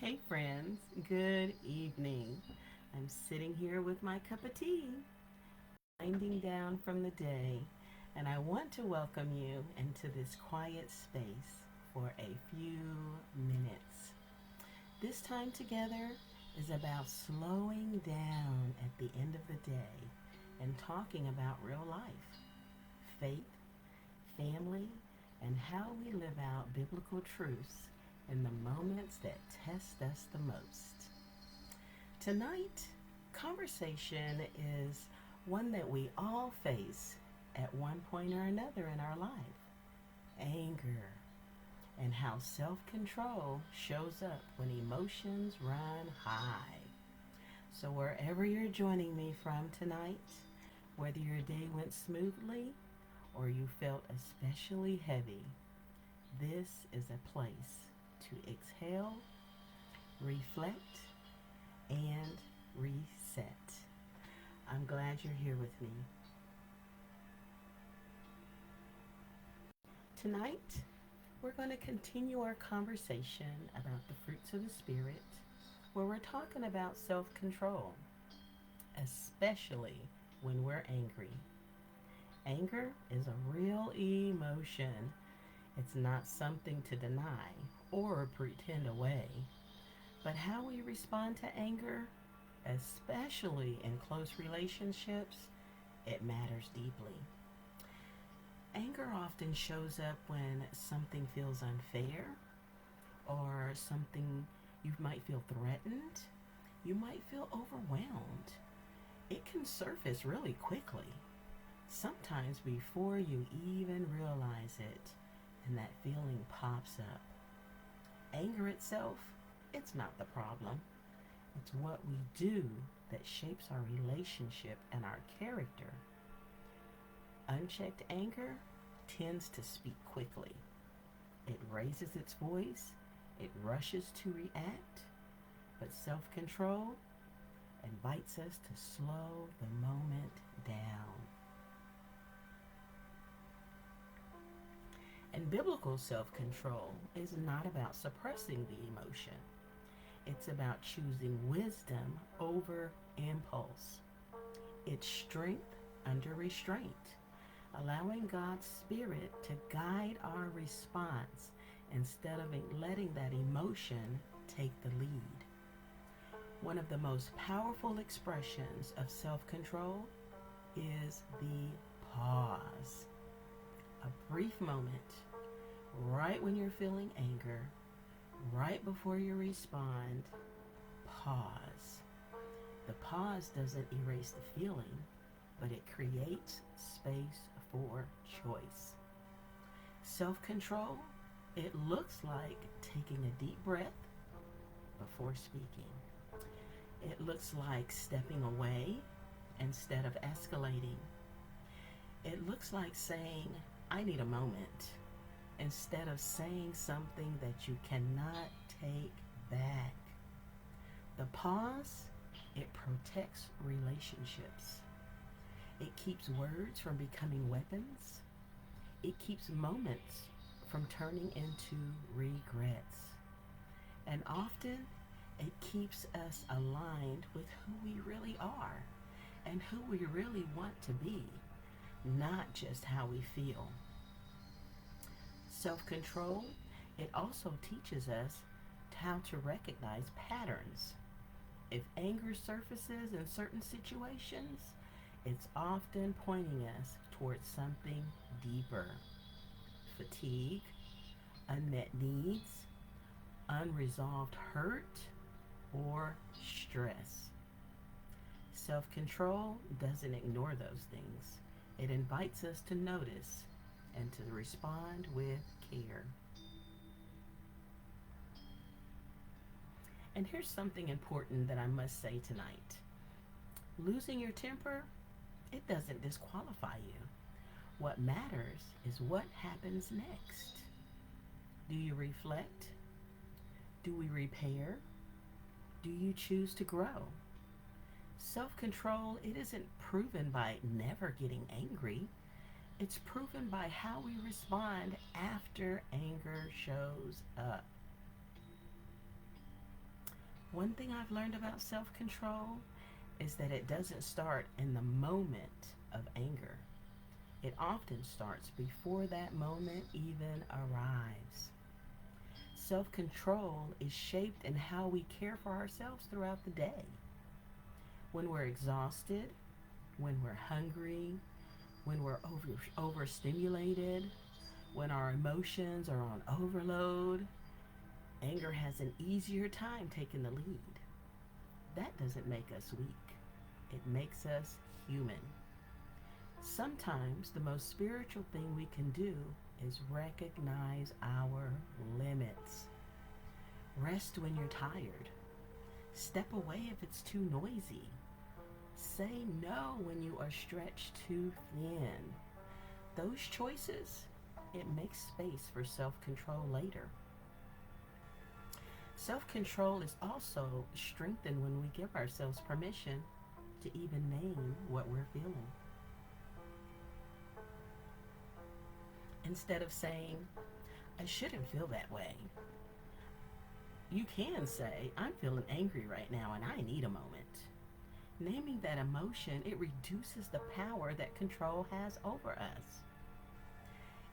Hey friends, good evening. I'm sitting here with my cup of tea, winding down from the day, and I want to welcome you into this quiet space for a few minutes. This time together is about slowing down at the end of the day and talking about real life, faith, family, and how we live out biblical truths in the moments that test us the most. Tonight, conversation is one that we all face at one point or another in our life: anger, and how self control shows up when emotions run high. So, wherever you're joining me from tonight, whether your day went smoothly or you felt especially heavy, this is a place to exhale, reflect, and reset. I'm glad you're here with me. Tonight, we're going to continue our conversation about the fruits of the Spirit, where we're talking about self control, especially when we're angry. Anger is a real emotion. It's not something to deny or pretend away. But how we respond to anger, especially in close relationships, it matters deeply. Anger often shows up when something feels unfair or something you might feel threatened. You might feel overwhelmed. It can surface really quickly, sometimes before you even realize it, and that feeling pops up. Anger itself, it's not the problem. It's what we do that shapes our relationship and our character. Unchecked anger tends to speak quickly. It raises its voice, it rushes to react, but self control invites us to slow the moment down. And biblical self control is not about suppressing the emotion, it's about choosing wisdom over impulse. It's strength under restraint, allowing God's Spirit to guide our response instead of letting that emotion take the lead. One of the most powerful expressions of self control is the pause. A brief moment, right when you're feeling anger, right before you respond, pause. The pause doesn't erase the feeling, but it creates space for choice. Self control, it looks like taking a deep breath before speaking. It looks like stepping away instead of escalating. It looks like saying, I need a moment, instead of saying something that you cannot take back. The pause, it protects relationships. It keeps words from becoming weapons. It keeps moments from turning into regrets. And often, it keeps us aligned with who we really are and who we really want to be, not just how we feel. Self control, it also teaches us how to recognize patterns. If anger surfaces in certain situations, it's often pointing us towards something deeper: fatigue, unmet needs, unresolved hurt, or stress. Self control doesn't ignore those things, it invites us to notice and to respond with care. And here's something important that I must say tonight: losing your temper, it doesn't disqualify you. What matters is what happens next. Do you reflect? Do we repair? Do you choose to grow? Self control, it isn't proven by never getting angry. It's proven by how we respond after anger shows up. One thing I've learned about self control is that it doesn't start in the moment of anger. It often starts before that moment even arrives. Self control is shaped in how we care for ourselves throughout the day. When we're exhausted, when we're hungry, when we're overstimulated, when our emotions are on overload, anger has an easier time taking the lead. That doesn't make us weak, it makes us human. Sometimes the most spiritual thing we can do is recognize our limits. Rest when you're tired. Step away if it's too noisy. Say no when you are stretched too thin. Those choices, it makes space for self control later. Self control is also strengthened when we give ourselves permission to even name what we're feeling. Instead of saying, I shouldn't feel that way, you can say, I'm feeling angry right now and I need a moment. Naming that emotion, it reduces the power that control has over us.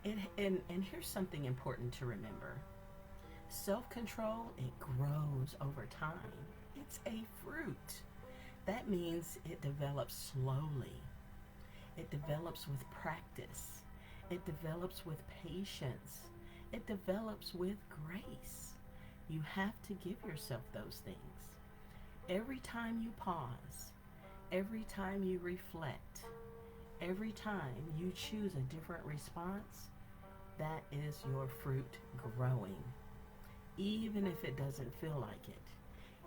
And here's something important to remember. Self control, it grows over time. It's a fruit. That means it develops slowly. It develops with practice. It develops with patience. It develops with grace. You have to give yourself those things. Every time you pause, every time you reflect, every time you choose a different response, that is your fruit growing. Even if it doesn't feel like it,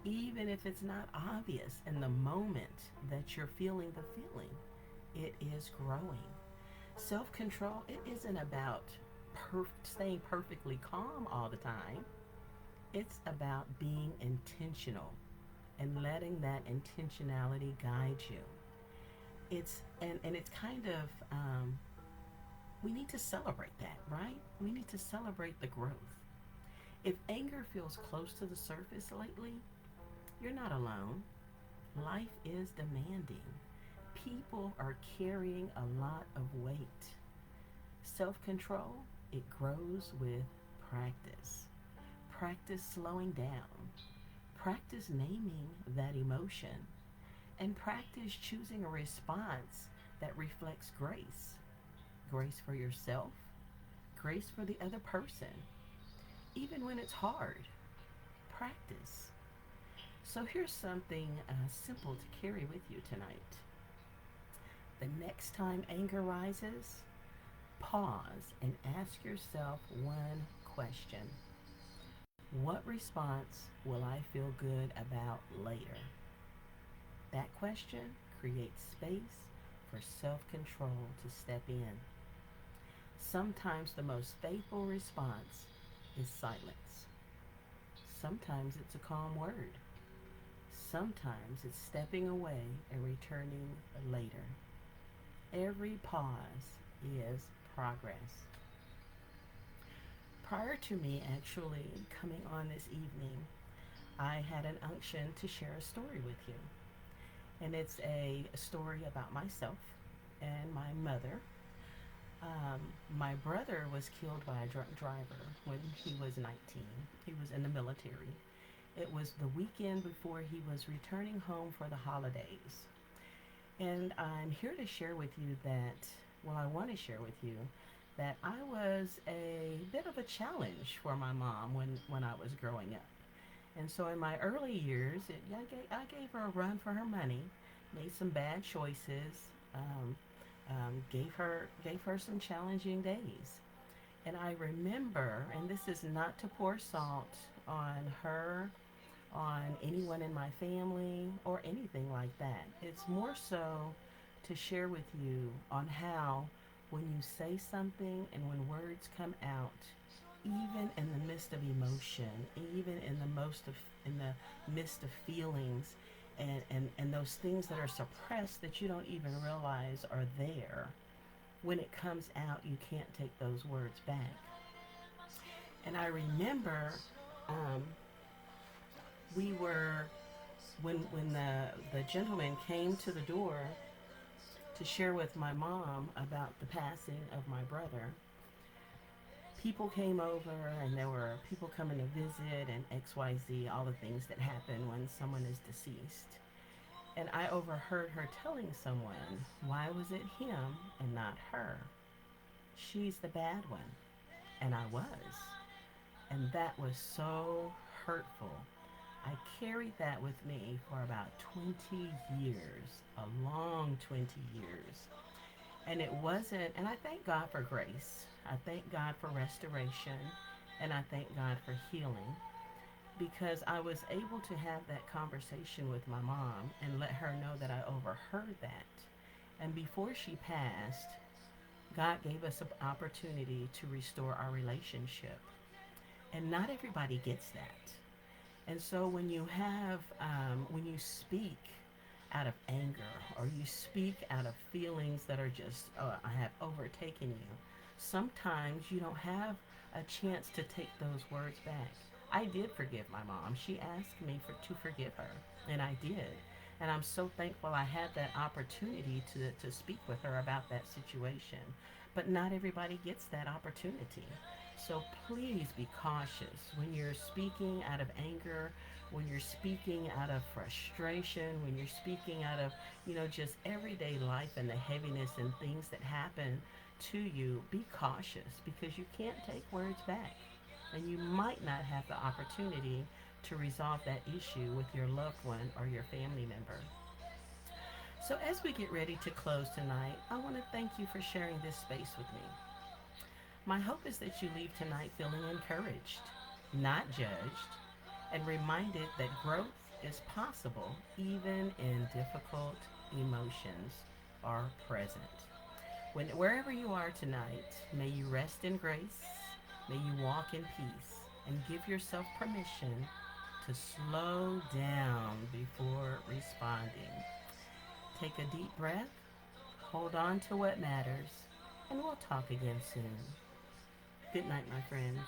even if it's not obvious in the moment that you're feeling the feeling, it is growing. Self control, it isn't about staying perfectly calm all the time. It's about being intentional and letting that intentionality guide you. And it's kind of we need to celebrate that, right? We need to celebrate the growth. If anger feels close to the surface lately, you're not alone. Life is demanding. People are carrying a lot of weight. Self control, it grows with practice. Practice slowing down. Practice naming that emotion. And practice choosing a response that reflects grace. Grace for yourself, grace for the other person, even when it's hard. Practice. So here's something simple to carry with you tonight. The next time anger rises, pause and ask yourself one question. What response will I feel good about later? That question creates space for self control to step in. Sometimes the most faithful response is silence. Sometimes it's a calm word. Sometimes it's stepping away and returning later. Every pause is progress. Prior to me actually coming on this evening, I had an unction to share a story with you. And it's a story about myself and my mother. My brother was killed by a drunk driver when he was 19. He was in the military. It was the weekend before he was returning home for the holidays. And I'm here to share with you that, well, I want to share with you that I was a bit of a challenge for my mom when I was growing up. And so in my early years, I gave her a run for her money, made some bad choices, gave her some challenging days. And I remember, and this is not to pour salt on her, on anyone in my family, or anything like that. It's more so to share with you on how when you say something and when words come out, even in the midst of emotion, even in the midst of feelings, and those things that are suppressed that you don't even realize are there, when it comes out, you can't take those words back. And I remember um, We were when the gentleman came to the door to share with my mom about the passing of my brother. People came over and there were people coming to visit and XYZ, all the things that happen when someone is deceased. And I overheard her telling someone, why was it him and not her? She's the bad one. And I was. And that was so hurtful. I carried that with me for about 20 years, a long 20 years. And it wasn't, and I thank God for grace. I thank God for restoration. And I thank God for healing because I was able to have that conversation with my mom and let her know that I overheard that. And before she passed, God gave us an opportunity to restore our relationship. And not everybody gets that. And so when you speak out of anger or you speak out of feelings that are just, have overtaken you, sometimes you don't have a chance to take those words back. I did forgive my mom. She asked me to forgive her, and I did. And I'm so thankful I had that opportunity to speak with her about that situation. But not everybody gets that opportunity. So please be cautious when you're speaking out of anger, when you're speaking out of frustration, when you're speaking out of, just everyday life and the heaviness and things that happen to you. Be cautious because you can't take words back. And you might not have the opportunity to resolve that issue with your loved one or your family member. So, as we get ready to close tonight, I want to thank you for sharing this space with me. My hope is that you leave tonight feeling encouraged, not judged, and reminded that growth is possible even in difficult emotions are present. Wherever you are tonight, may you rest in grace, may you walk in peace, and give yourself permission to slow down before responding. Take a deep breath, hold on to what matters, and we'll talk again soon. Good night, my friends.